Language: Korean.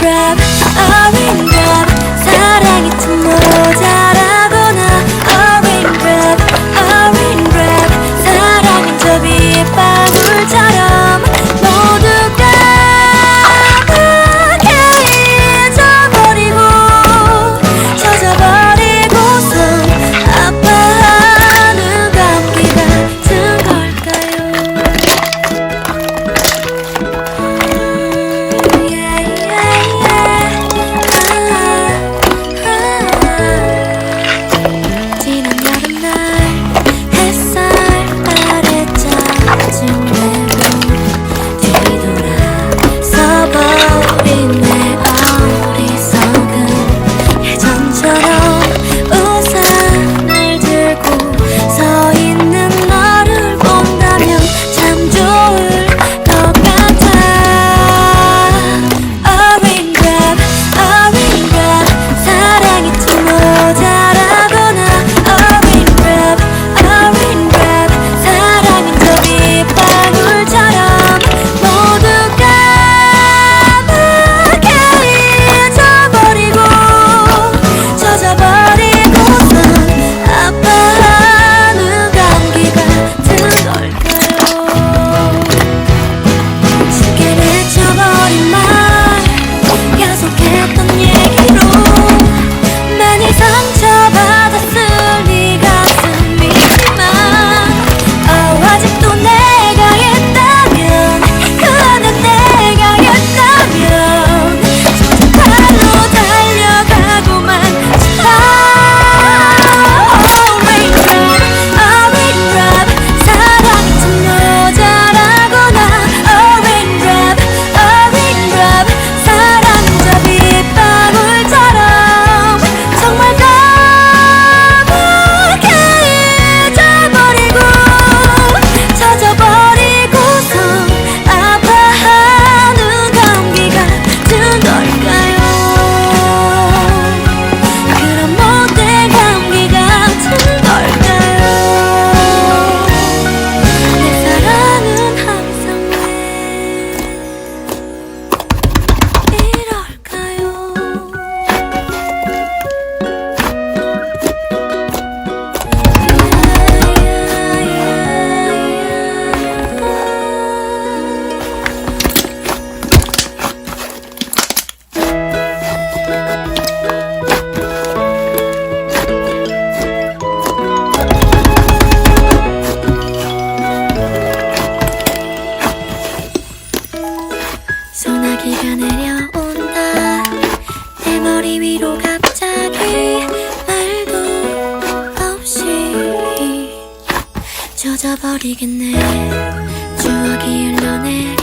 raindrop, a raindrop. 사랑이 좀 모자라구나. A raindrop, 사랑은 저 비의 방울처럼 모두가 까맣게 잊어버리고 젖어버리고서 아파하는 감기 같은 걸까요? 지난 여름날 햇살 아래 짜증 내고 뒤돌아서 버린 내 어리석은 예전처럼 우산을 들고 서 있는 너를 본다면 참 좋을 것 같아. A raindrop, 사랑이 좀 모자라구나. A raindrop, 사랑은 저 빗방울처럼 모두가 까맣게 잊어버리고 젖어버리고선 아파하는 감기 같은 걸까요? 쉽게 맺혀버린 말 약속했던 얘기로 많이 상처받았을 네 가슴이지만 아직도 내가 있다면 그 안에 내가 있다면 저절로 달려가고만 싶어. A raindrop, 사랑이 좀 모자라구나. A raindrop, 사랑은 저 빗방울처럼 정말 까맣게 잊어버리고 젖어버리고서 아파하는 감기 같은 걸까요? 그런 못된 감기 같은 걸까요? 내 사랑은 항상 왜 이럴까요? 소나기가 내려온다. 내 머리 위로 갑자기 말도 없이 젖어버리겠네. 추억이 흘러내